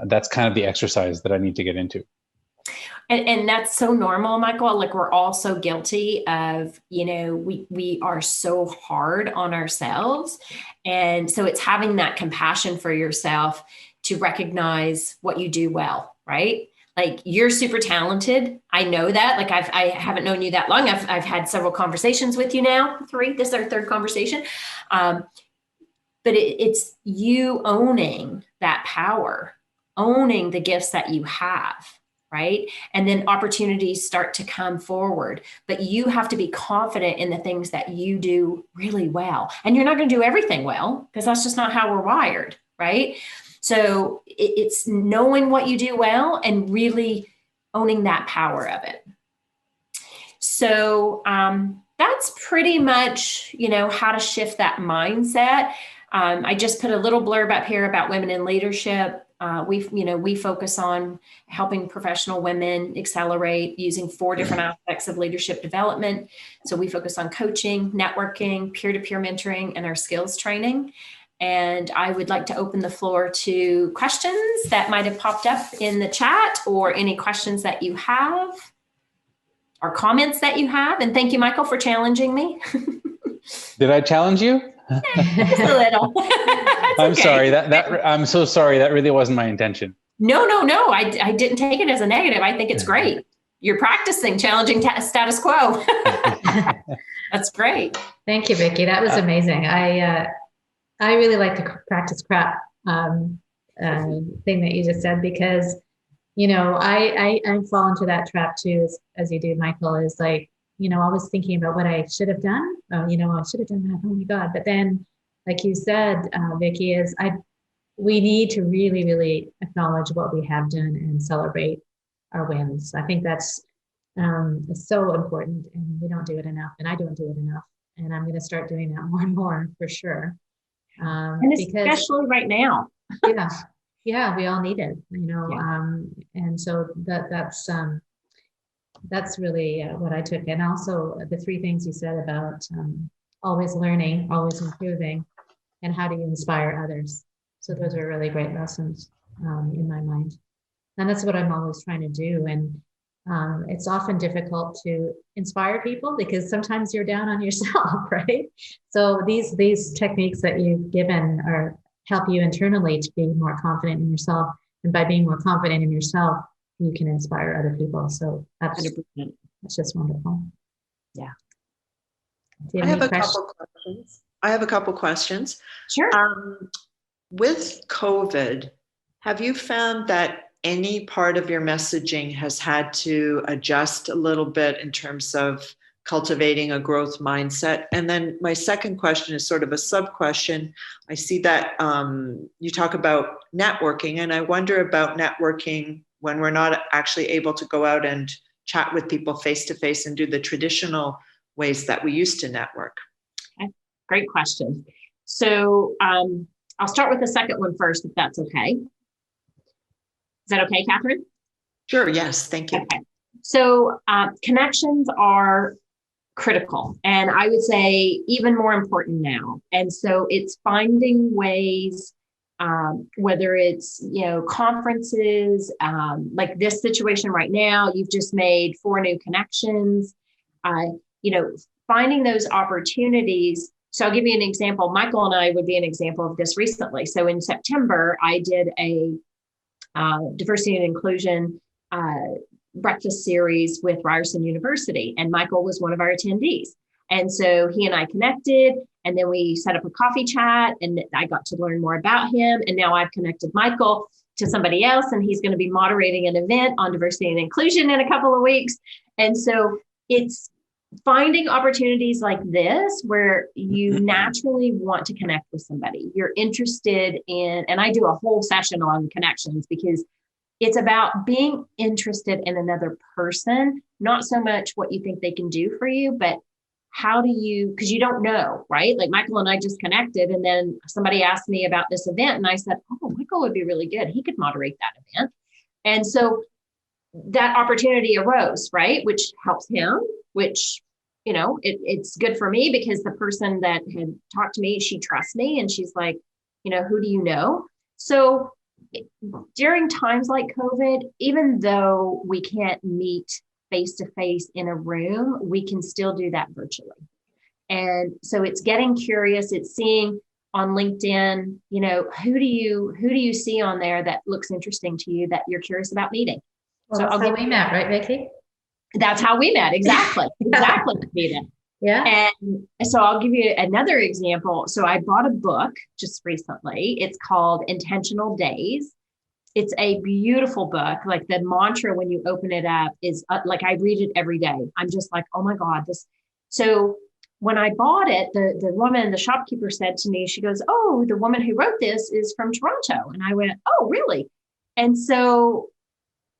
that's kind of the exercise that I need to get into. And that's so normal, Michael. Like, we're all so guilty of, we are so hard on ourselves. And so it's having that compassion for yourself to recognize what you do well, right? Like, you're super talented. I know that. Like, I haven't known you that long. I've had several conversations with you now. 3, this is our 3rd conversation. But it's you owning that power, owning the gifts that you have, right? And then opportunities start to come forward. But you have to be confident in the things that you do really well. And you're not going to do everything well, because that's just not how we're wired, right? So it's knowing what you do well and really owning that power of it. So that's pretty much, how to shift that mindset. I just put a little blurb up here about women in leadership. We focus on helping professional women accelerate using 4 different aspects of leadership development. So we focus on coaching, networking, peer-to-peer mentoring, and our skills training. And I would like to open the floor to questions that might have popped up in the chat, or any questions that you have, or comments that you have. And thank you, Michael, for challenging me. Did I challenge you? Just a little. I'm okay. sorry. I'm so sorry. That really wasn't my intention. No. I didn't take it as a negative. I think it's great. You're practicing challenging status quo. That's great. Thank you, Vicki. That was amazing. I really like the practice crap thing that you just said, because, I fall into that trap too, as you do, Michael, is like, always thinking about what I should have done. I should have done that. Oh my God. But then, like you said, Vicki, is we need to really, really acknowledge what we have done and celebrate our wins. I think that's so important, and we don't do it enough, and I don't do it enough. And I'm going to start doing that more and more for sure. And especially right now. Yeah, we all need it, and so that's really what I took. And also the three things you said about always learning, always improving, and how do you inspire others. So those are really great lessons in my mind. And that's what I'm always trying to do. And it's often difficult to inspire people because sometimes you're down on yourself, right? So these techniques that you've given help you internally to be more confident in yourself. And by being more confident in yourself, you can inspire other people. So that's just wonderful. Yeah. I have a couple questions. Sure. With COVID, have you found that any part of your messaging has had to adjust a little bit in terms of cultivating a growth mindset? And then my second question is sort of a sub question. I see that you talk about networking, and I wonder about networking when we're not actually able to go out and chat with people face to face and do the traditional ways that we used to network. Okay. Great question. So I'll start with the second one first, if that's okay. Is that okay, Catherine? Sure. Yes. Thank you. Okay. So connections are critical, and I would say even more important now. And so it's finding ways, whether it's, conferences, like this situation right now, you've just made 4 new connections, finding those opportunities. So I'll give you an example. Michael and I would be an example of this recently. So in September, I did a diversity and inclusion breakfast series with Ryerson University, and Michael was one of our attendees. And so he and I connected, and then we set up a coffee chat, and I got to learn more about him. And now I've connected Michael to somebody else, and he's going to be moderating an event on diversity and inclusion in a couple of weeks. And so it's finding opportunities like this where you naturally want to connect with somebody. You're interested in, and I do a whole session on connections because it's about being interested in another person, not so much what you think they can do for you, but how do you, because you don't know, right? Like Michael and I just connected, and then somebody asked me about this event, and I said, oh, Michael would be really good. He could moderate that event. And so that opportunity arose, right? Which helps him, which, it's good for me because the person that had talked to me, she trusts me, and she's like, who do you know? So during times like COVID, even though we can't meet face-to-face in a room, we can still do that virtually. And so it's getting curious. It's seeing on LinkedIn, who do you see on there that looks interesting to you that you're curious about meeting? Well, so that's how we met, right, Vicki? That's how we met. Exactly. Yeah. And so I'll give you another example. So I bought a book just recently. It's called Intentional Days. It's a beautiful book. Like the mantra when you open it up is like, I read it every day. I'm just like, oh my God, this. So when I bought it, the woman, the shopkeeper said to me, she goes, oh, the woman who wrote this is from Toronto. And I went, oh, really? And so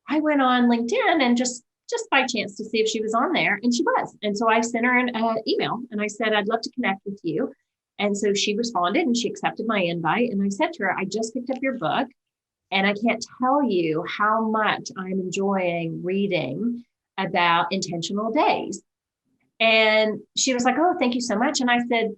I went on LinkedIn and just by chance to see if she was on there, and she was. And so I sent her an email, and I said, I'd love to connect with you. And so she responded, and she accepted my invite. And I said to her, I just picked up your book, and I can't tell you how much I'm enjoying reading about intentional days. And she was like, oh, thank you so much. And I said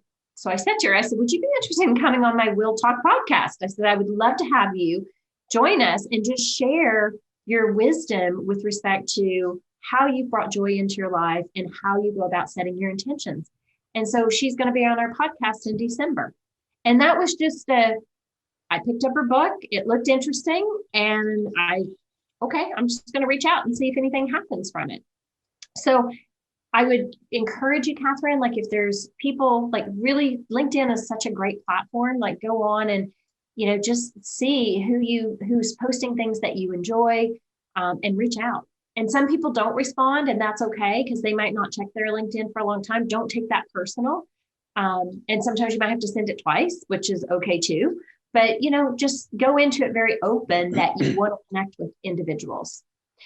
to her, I said, would you be interested in coming on my WIL Talk podcast? I said, I would love to have you join us and just share your wisdom with respect to how you've brought joy into your life and how you go about setting your intentions. And so she's going to be on our podcast in December. And that was just I picked up her book. It looked interesting. And I'm just going to reach out and see if anything happens from it. So I would encourage you, Catherine, like if there's people, like really LinkedIn is such a great platform, like go on and just see who's posting things that you enjoy, and reach out. And some people don't respond, and that's okay because they might not check their LinkedIn for a long time. Don't take that personal. And sometimes you might have to send it twice, which is okay too. but, just go into it very open that you want to connect with individuals.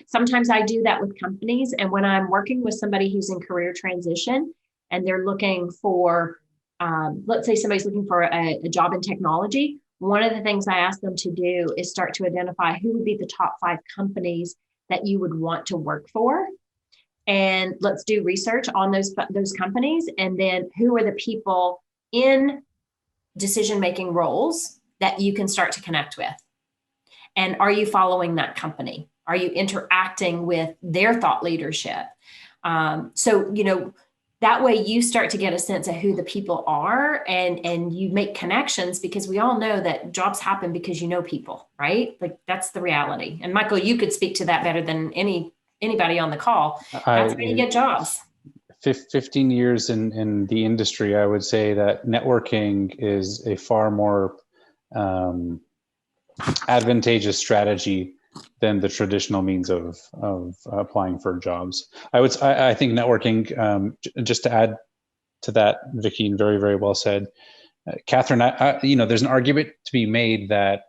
Sometimes I do that with companies. And when I'm working with somebody who's in career transition and they're looking for, let's say somebody's looking for a job in technology, one of the things I ask them to do is start to identify who would be the top 5 companies that you would want to work for. And let's do research on those companies. And then who are the people in decision-making roles that you can start to connect with? And are you following that company? Are you interacting with their thought leadership? So, that way you start to get a sense of who the people are, and you make connections, because we all know that jobs happen because you know people, right? Like, that's the reality. And Michael, you could speak to that better than anybody on the call. That's where you get jobs. 15 years in the industry, I would say that networking is a far more advantageous strategy than the traditional means of applying for jobs. I think networking, just to add to that, Vicki, and very, very well said, Catherine, there's an argument to be made that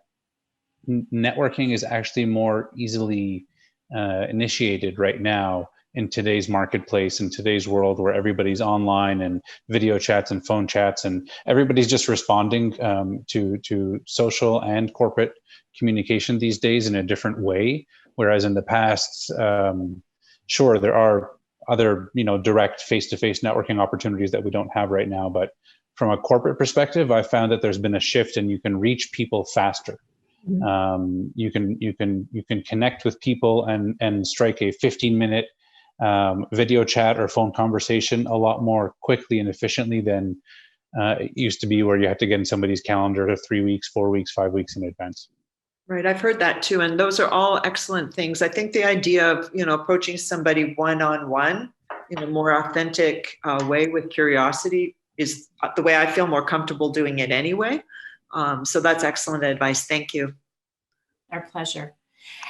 networking is actually more easily initiated right now in today's marketplace, in today's world where everybody's online and video chats and phone chats, and everybody's just responding to social and corporate communication these days in a different way. Whereas in the past, sure, there are other, direct face-to-face networking opportunities that we don't have right now. But from a corporate perspective, I found that there's been a shift, and you can reach people faster. Mm-hmm. You can connect with people and strike a 15-minute video chat or phone conversation a lot more quickly and efficiently than it used to be, where you had to get in somebody's calendar 3 weeks, 4 weeks, 5 weeks in advance. Right. I've heard that too. And those are all excellent things. I think the idea of, approaching somebody one-on-one in a more authentic way with curiosity is the way I feel more comfortable doing it anyway. So that's excellent advice. Thank you. Our pleasure.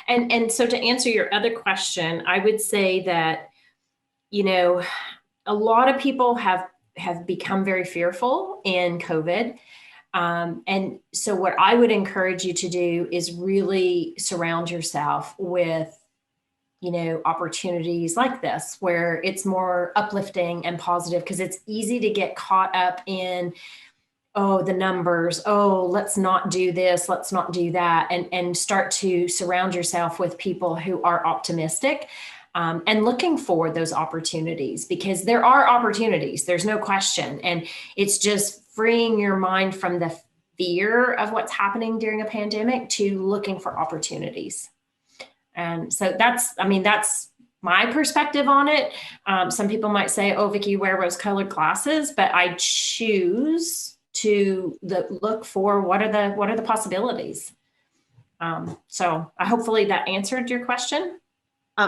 And so to answer your other question, I would say that, a lot of people have become very fearful in COVID. And so what I would encourage you to do is really surround yourself with, opportunities like this, where it's more uplifting and positive, because it's easy to get caught up in, the numbers, let's not do this, let's not do that, and start to surround yourself with people who are optimistic and looking for those opportunities, because there are opportunities, there's no question. And it's just freeing your mind from the fear of what's happening during a pandemic to looking for opportunities. And so that's my perspective on it. Some people might say, Vicki, you wear rose-colored glasses, but I choose to look for what are the possibilities. So hopefully that answered your question.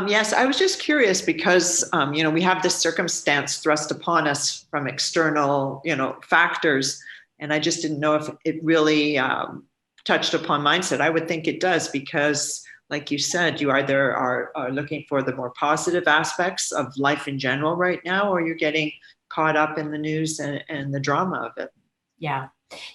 Yes, I was just curious because, we have this circumstance thrust upon us from external, factors. And I just didn't know if it really touched upon mindset. I would think it does, because like you said, you either are looking for the more positive aspects of life in general right now, or you're getting caught up in the news and the drama of it. Yeah.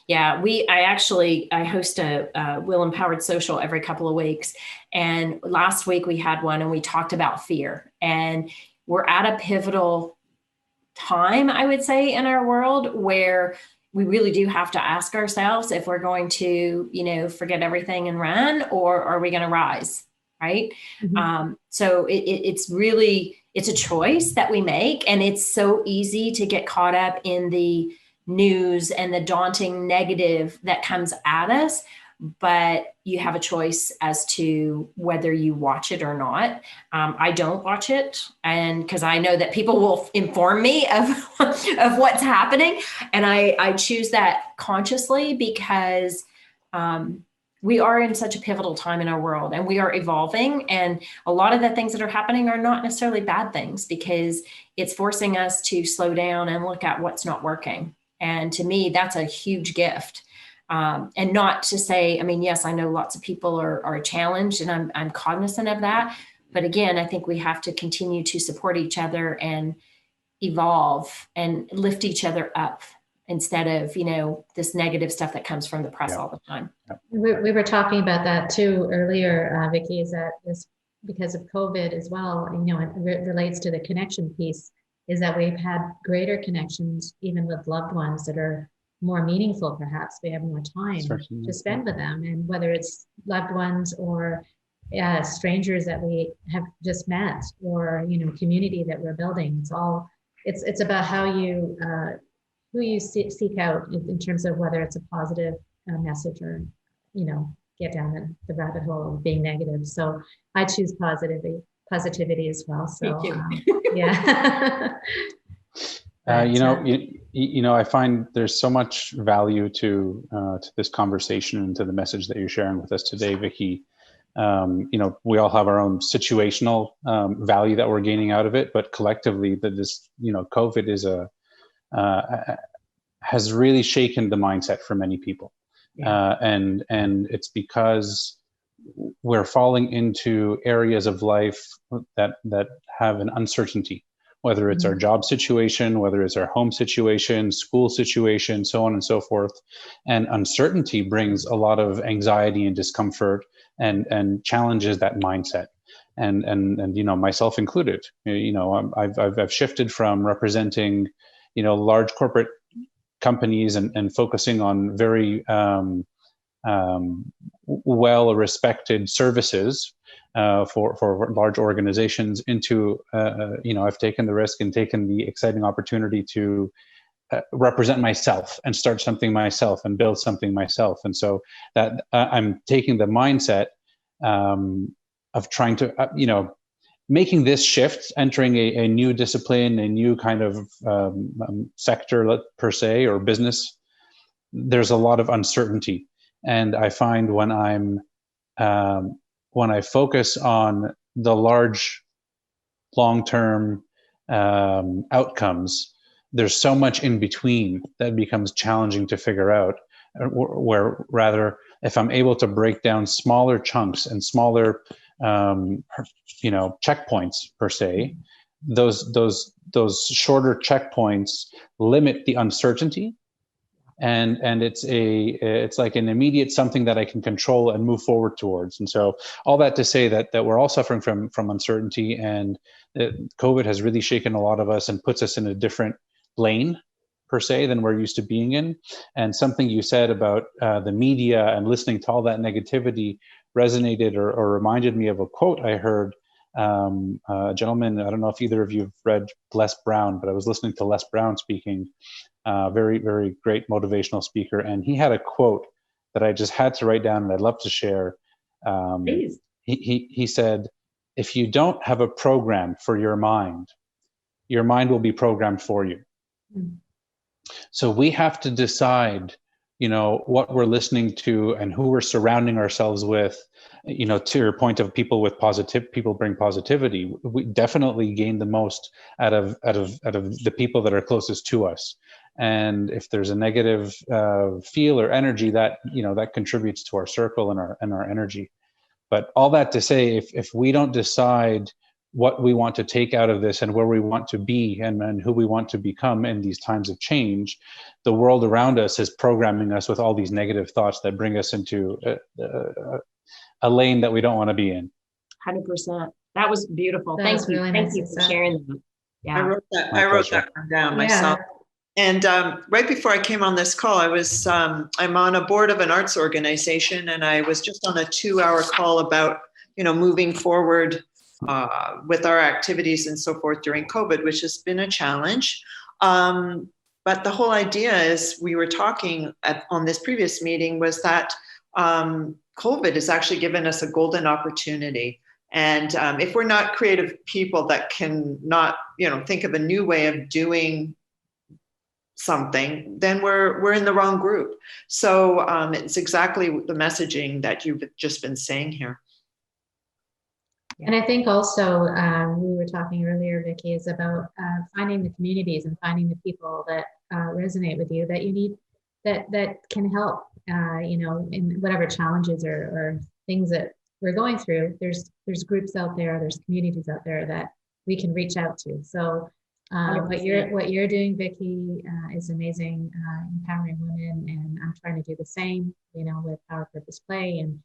Yeah. I host a WIL Empowered social every couple of weeks. And last week we had one and we talked about fear, and we're at a pivotal time, I would say, in our world where we really do have to ask ourselves if we're going to, forget everything and run, or are we going to rise? Right. Mm-hmm. So it's a choice that we make, and it's so easy to get caught up in the news and the daunting negative that comes at us, but you have a choice as to whether you watch it or not. I don't watch it, and because I know that people will inform me of what's happening, and I choose that consciously because we are in such a pivotal time in our world, and we are evolving, and a lot of the things that are happening are not necessarily bad things, because it's forcing us to slow down and look at what's not working. And to me, that's a huge gift. And not to say, yes, I know lots of people are challenged, and I'm cognizant of that. But again, I think we have to continue to support each other and evolve and lift each other up instead of, this negative stuff that comes from the press all the time. We were talking about that too earlier, Vicki, is that this because of COVID as well, it relates to the connection piece, is that we've had greater connections even with loved ones that are more meaningful, perhaps. We have more time to spend with them, and whether it's loved ones or strangers that we have just met, or community that we're building. It's about how you who you seek out in terms of whether it's a positive message or get down the rabbit hole of being negative. So I choose positivity as well. So yeah. I find there's so much value to this conversation and to the message that you're sharing with us today, Vicki. We all have our own situational value that we're gaining out of it, but collectively, COVID is has really shaken the mindset for many people, and it's because we're falling into areas of life that have an uncertainty. Whether it's our job situation, whether it's our home situation, school situation, so on and so forth. And uncertainty brings a lot of anxiety and discomfort and challenges that mindset. And myself included. I've shifted from representing, large corporate companies and focusing on very well-respected services for large organizations into, I've taken the risk and taken the exciting opportunity to represent myself and start something myself and build something myself. And so that I'm taking the mindset of trying to, making this shift, entering a new discipline, a new kind of sector per se, or business. There's a lot of uncertainty. And I find when I focus on the large, long-term outcomes, there's so much in between that becomes challenging to figure out. Where rather, if I'm able to break down smaller chunks and smaller, checkpoints per se, those shorter checkpoints limit the uncertainty. And it's like an immediate something that I can control and move forward towards. And so all that to say that we're all suffering from uncertainty, and COVID has really shaken a lot of us and puts us in a different lane per se than we're used to being in. And something you said about the media and listening to all that negativity resonated or reminded me of a quote I heard. A gentleman, I don't know if either of you have read Les Brown, but I was listening to Les Brown speaking. Very, very great motivational speaker. And he had a quote that I just had to write down and I'd love to share. Please. He said, if you don't have a program for your mind will be programmed for you. Mm-hmm. So we have to decide, what we're listening to and who we're surrounding ourselves with. To your point of people bring positivity. We definitely gain the most out of the people that are closest to us. And if there's a negative feel or energy, that that contributes to our circle and our energy. But all that to say, if we don't decide what we want to take out of this and where we want to be and who we want to become in these times of change, the world around us is programming us with all these negative thoughts that bring us into a lane that we don't want to be in. 100%. That was beautiful. Thank you. Really Thank you for sharing that. Yeah. I wrote that one down myself. And right before I came on this call, I'm on a board of an arts organization, and I was just on a 2-hour call about, moving forward with our activities and so forth during COVID, which has been a challenge. But the whole idea is, we were talking on this previous meeting, was that COVID has actually given us a golden opportunity. And if we're not creative people that can not, think of a new way of doing something, then we're in the wrong group. So it's exactly the messaging that you've just been saying here. And I think also we were talking earlier, Vicki, is about finding the communities and finding the people that resonate with you, that you need, that can help, in whatever challenges or things that we're going through. There's groups out there, there's communities out there that we can reach out to. So What you're doing, Vicki, is amazing, empowering women, and I'm trying to do the same, with Power Purpose Play. And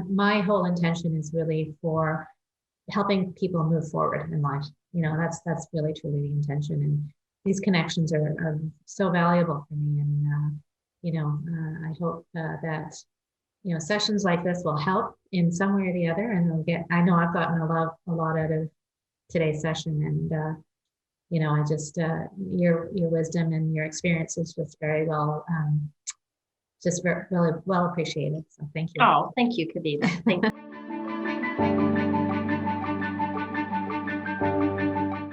my whole intention is really for helping people move forward in life. That's really truly the intention. And these connections are so valuable for me. And I hope that sessions like this will help in some way or the other. And I know I've gotten a lot out of today's session, and I just your wisdom and your experience is just very well, really well appreciated. So thank you. Oh, thank you, Kavita. Thank you.